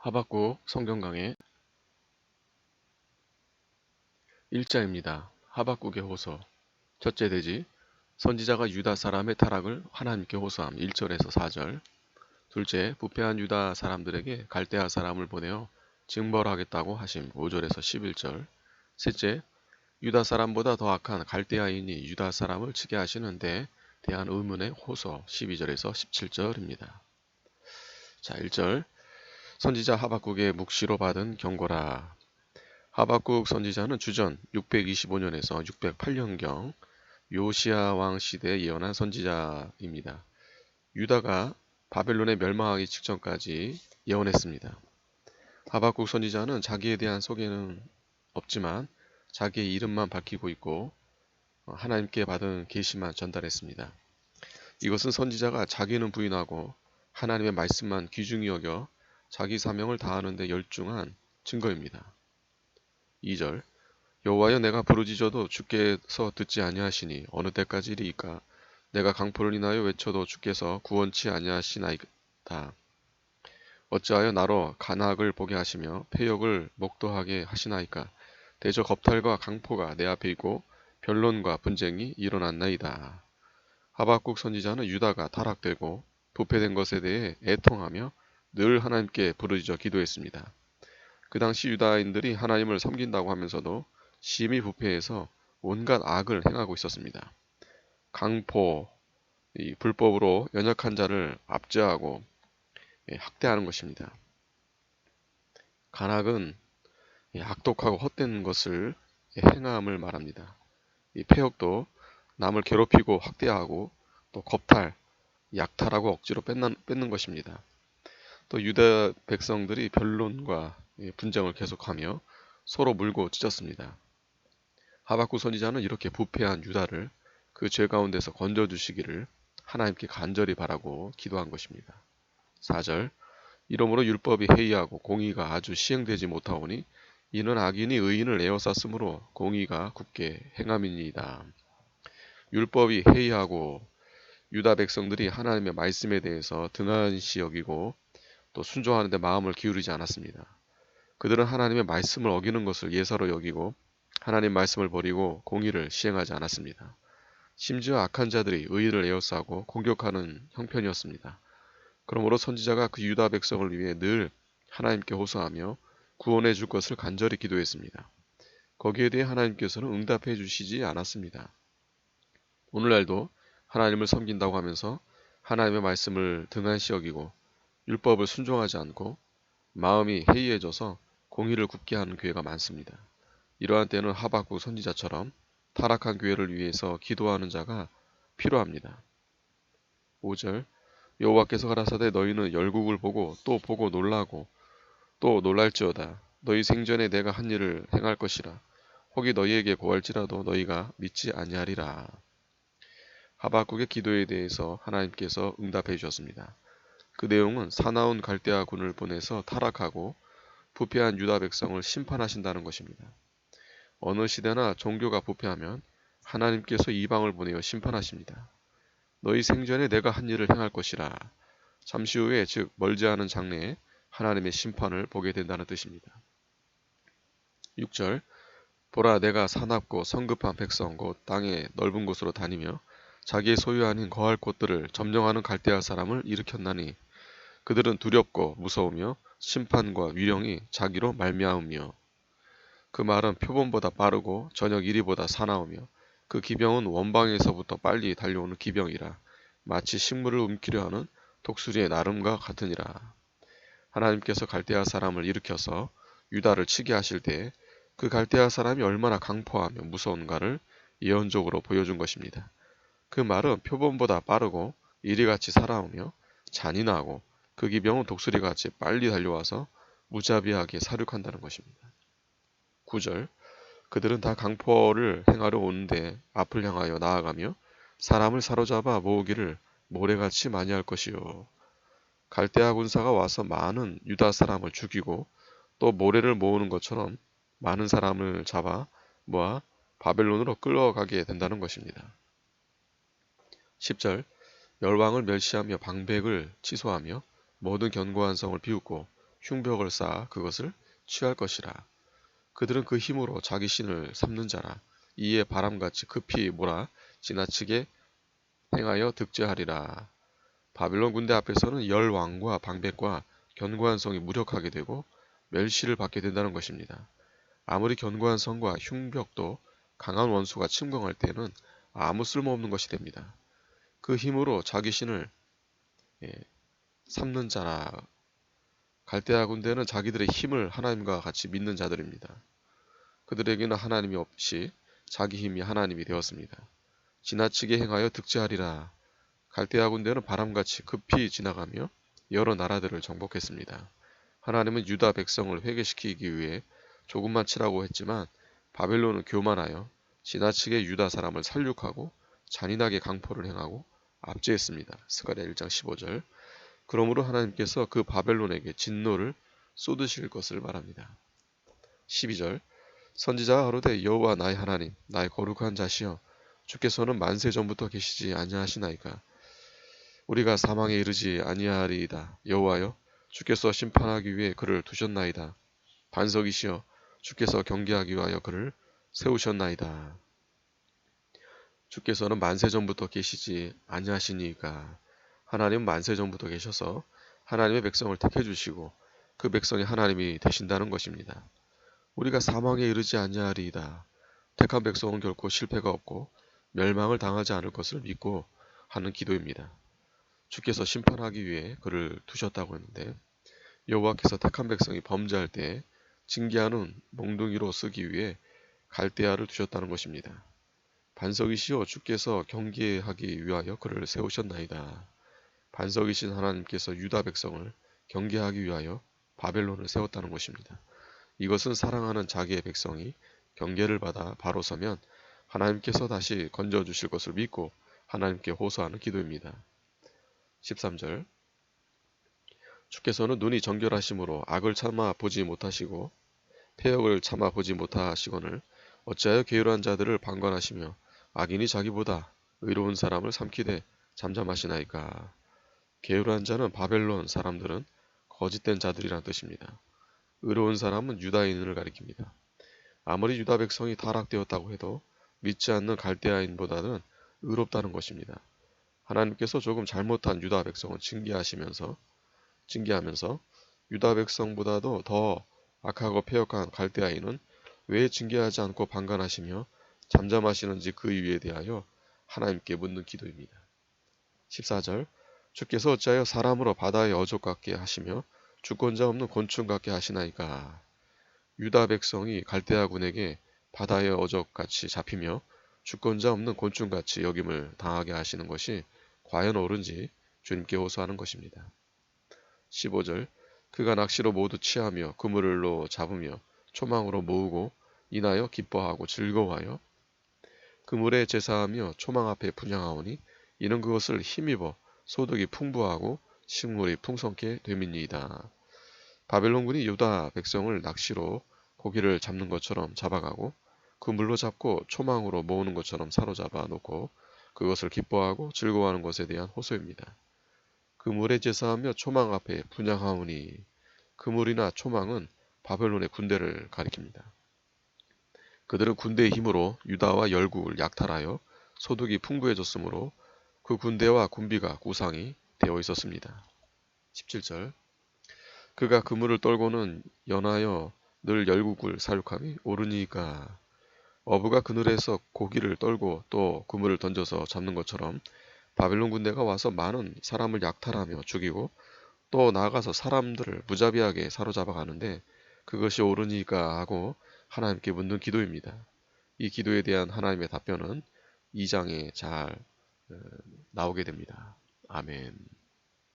하박국 성경 강해 1자입니다. 하박국의 호소. 첫째 대지. 선지자가 유다 사람의 타락을 하나님께 호소함. 1절에서 4절. 둘째, 부패한 유다 사람들에게 갈대아 사람을 보내어 징벌하겠다고 하심. 5절에서 11절. 셋째, 유다 사람보다 더 악한 갈대아인이 유다 사람을 치게 하시는 데 대한 의문의 호소. 12절에서 17절입니다. 자, 1절. 선지자 하박국의 묵시로 받은 경고라. 하박국 선지자는 주전 625년에서 608년경 요시야 왕 시대에 예언한 선지자입니다. 유다가 바벨론에 멸망하기 직전까지 예언했습니다. 하박국 선지자는 자기에 대한 소개는 없지만 자기의 이름만 밝히고 있고 하나님께 받은 계시만 전달했습니다. 이것은 선지자가 자기는 부인하고 하나님의 말씀만 귀중히 여겨 자기 사명을 다하는 데 열중한 증거입니다. 2절. 여호와여, 내가 부르짖어도 주께서 듣지 아니하시니 어느 때까지리이까? 내가 강포를 인하여 외쳐도 주께서 구원치 아니하시나이다. 어찌하여 나로 간악을 보게 하시며 패역을 목도하게 하시나이까? 대저 겁탈과 강포가 내 앞에 있고 변론과 분쟁이 일어났나이다. 하박국 선지자는 유다가 타락되고 부패된 것에 대해 애통하며 늘 하나님께 부르짖어 기도했습니다. 그 당시 유다인들이 하나님을 섬긴다고 하면서도 심히 부패해서 온갖 악을 행하고 있었습니다. 강포, 이 불법으로 연약한 자를 압제하고 학대하는 것입니다. 간악은 악독하고 헛된 것을 행함을 말합니다. 이 패역도 남을 괴롭히고 학대하고 또 겁탈, 약탈하고 억지로 뺏는 것입니다. 또 유다 백성들이 변론과 분쟁을 계속하며 서로 물고 찢었습니다. 하박국 선지자는 이렇게 부패한 유다를 그 죄 가운데서 건져주시기를 하나님께 간절히 바라고 기도한 것입니다. 4절. 이러므로 율법이 해이하고 공의가 아주 시행되지 못하오니 이는 악인이 의인을 에워쌌으므로 공의가 굳게 행함이니이다. 율법이 해이하고 유다 백성들이 하나님의 말씀에 대해서 등한시 여기고 또 순종하는 데 마음을 기울이지 않았습니다. 그들은 하나님의 말씀을 어기는 것을 예사로 여기고 하나님 말씀을 버리고 공의를 시행하지 않았습니다. 심지어 악한 자들이 의의를 에워싸고 공격하는 형편이었습니다. 그러므로 선지자가 그 유다 백성을 위해 늘 하나님께 호소하며 구원해 줄 것을 간절히 기도했습니다. 거기에 대해 하나님께서는 응답해 주시지 않았습니다. 오늘날도 하나님을 섬긴다고 하면서 하나님의 말씀을 등한시 여기고 율법을 순종하지 않고 마음이 해이해져서 공의를 굽게 하는 교회가 많습니다. 이러한 때는 하박국 선지자처럼 타락한 교회를 위해서 기도하는 자가 필요합니다. 5절. 여호와께서 가라사대 너희는 열국을 보고 또 보고 놀라고 또 놀랄지어다. 너희 생전에 내가 한 일을 행할 것이라. 혹이 너희에게 고할지라도 너희가 믿지 아니하리라. 하박국의 기도에 대해서 하나님께서 응답해 주셨습니다. 그 내용은 사나운 갈대아 군을 보내서 타락하고 부패한 유다 백성을 심판하신다는 것입니다. 어느 시대나 종교가 부패하면 하나님께서 이방을 보내어 심판하십니다. 너희 생전에 내가 한 일을 행할 것이라. 잠시 후에 즉 멀지 않은 장래에 하나님의 심판을 보게 된다는 뜻입니다. 6절. 보라, 내가 사납고 성급한 백성 곧 땅의 넓은 곳으로 다니며 자기의 소유 아닌 거할 곳들을 점령하는 갈대아 사람을 일으켰나니 그들은 두렵고 무서우며 심판과 위령이 자기로 말미암으며 그 말은 표범보다 빠르고 저녁 이리보다 사나우며 그 기병은 원방에서부터 빨리 달려오는 기병이라 마치 식물을 움키려 하는 독수리의 나름과 같으니라. 하나님께서 갈대아 사람을 일으켜서 유다를 치게 하실 때 그 갈대아 사람이 얼마나 강포하며 무서운가를 예언적으로 보여준 것입니다. 그 말은 표범보다 빠르고 이리같이 살아오며 잔인하고 그 기병은 독수리같이 빨리 달려와서 무자비하게 사륙한다는 것입니다. 9절. 그들은 다 강포를 행하려 오는데 앞을 향하여 나아가며 사람을 사로잡아 모으기를 모래같이 많이 할 것이요. 갈대아 군사가 와서 많은 유다 사람을 죽이고 또 모래를 모으는 것처럼 많은 사람을 잡아 모아 바벨론으로 끌어가게 된다는 것입니다. 10절. 열왕을 멸시하며 방백을 취소하며 모든 견고한 성을 비웃고 흉벽을 쌓아 그것을 취할 것이라. 그들은 그 힘으로 자기 신을 삼는 자라. 이에 바람같이 급히 몰아 지나치게 행하여 득죄하리라. 바빌론 군대 앞에서는 열 왕과 방백과 견고한 성이 무력하게 되고 멸시를 받게 된다는 것입니다. 아무리 견고한 성과 흉벽도 강한 원수가 침공할 때는 아무 쓸모없는 것이 됩니다. 그 힘으로 자기 신을 예, 삼는 자라. 갈대아 군대는 자기들의 힘을 하나님과 같이 믿는 자들입니다. 그들에게는 하나님이 없이 자기 힘이 하나님이 되었습니다. 지나치게 행하여 득죄하리라. 갈대아 군대는 바람같이 급히 지나가며 여러 나라들을 정복했습니다. 하나님은 유다 백성을 회개시키기 위해 조금만 치라고 했지만 바벨론은 교만하여 지나치게 유다 사람을 살육하고 잔인하게 강포를 행하고 압제했습니다. 스가랴 1장 15절. 그러므로 하나님께서 그 바벨론에게 진노를 쏟으실 것을 말합니다. 12절. 선지자가 가로되 여호와 나의 하나님 나의 거룩한 자시여 주께서는 만세 전부터 계시지 아니하시나이까. 우리가 사망에 이르지 아니하리이다. 여호와여 주께서 심판하기 위해 그를 두셨나이다. 반석이시여 주께서 경계하기 위하여 그를 세우셨나이다. 주께서는 만세 전부터 계시지 아니하시니까. 하나님은 만세 전부터 계셔서 하나님의 백성을 택해 주시고 그 백성이 하나님이 되신다는 것입니다. 우리가 사망에 이르지 아니하리이다. 택한 백성은 결코 실패가 없고 멸망을 당하지 않을 것을 믿고 하는 기도입니다. 주께서 심판하기 위해 그를 두셨다고 했는데 여호와께서 택한 백성이 범죄할 때 징계하는 몽둥이로 쓰기 위해 갈대아를 두셨다는 것입니다. 반석이시여 주께서 경계하기 위하여 그를 세우셨나이다. 반석이신 하나님께서 유다 백성을 경계하기 위하여 바벨론을 세웠다는 것입니다. 이것은 사랑하는 자기의 백성이 경계를 받아 바로 서면 하나님께서 다시 건져주실 것을 믿고 하나님께 호소하는 기도입니다. 13절. 주께서는 눈이 정결하심으로 악을 참아 보지 못하시고 패역을 참아 보지 못하시거늘 어찌하여 게으르한 자들을 방관하시며 악인이 자기보다 의로운 사람을 삼키되 잠잠하시나이까. 게으르한 자는 바벨론 사람들은 거짓된 자들이란 뜻입니다. 의로운 사람은 유다인을 가리킵니다. 아무리 유다 백성이 타락되었다고 해도 믿지 않는 갈대아인보다는 의롭다는 것입니다. 하나님께서 조금 잘못한 유다 백성을 징계하면서 유다 백성보다도 더 악하고 패역한 갈대아인은 왜 징계하지 않고 방관하시며 잠잠하시는지 그 이유에 대하여 하나님께 묻는 기도입니다. 14절. 주께서 어찌하여 사람으로 바다의 어족 같게 하시며 주권자 없는 곤충 같게 하시나이까. 유다 백성이 갈대아군에게 바다의 어족같이 잡히며 주권자 없는 곤충같이 여김을 당하게 하시는 것이 과연 옳은지 주님께 호소하는 것입니다. 15절. 그가 낚시로 모두 취하며 그물로 잡으며 초망으로 모으고 인하여 기뻐하고 즐거워하여 그물에 제사하며 초망 앞에 분향하오니 이는 그것을 힘입어 소득이 풍부하고 식물이 풍성케 됨이니이다. 바벨론군이 유다 백성을 낚시로 고기를 잡는 것처럼 잡아가고 그물로 잡고 초망으로 모으는 것처럼 사로잡아 놓고 그것을 기뻐하고 즐거워하는 것에 대한 호소입니다. 그물에 제사하며 초망 앞에 분향하오니 그물이나 초망은 바벨론의 군대를 가리킵니다. 그들은 군대의 힘으로 유다와 열국을 약탈하여 소득이 풍부해졌으므로 그 군대와 군비가 구상이 되어 있었습니다. 17절. 그가 그물을 떨고는 연하여 늘 열국을 사륙함이 오르니까. 어부가 그늘에서 고기를 떨고 또 그물을 던져서 잡는 것처럼 바벨론 군대가 와서 많은 사람을 약탈하며 죽이고 또 나아가서 사람들을 무자비하게 사로잡아 가는데 그것이 옳으니까 하고 하나님께 묻는 기도입니다. 이 기도에 대한 하나님의 답변은 2장에 잘 나오게 됩니다. 아멘.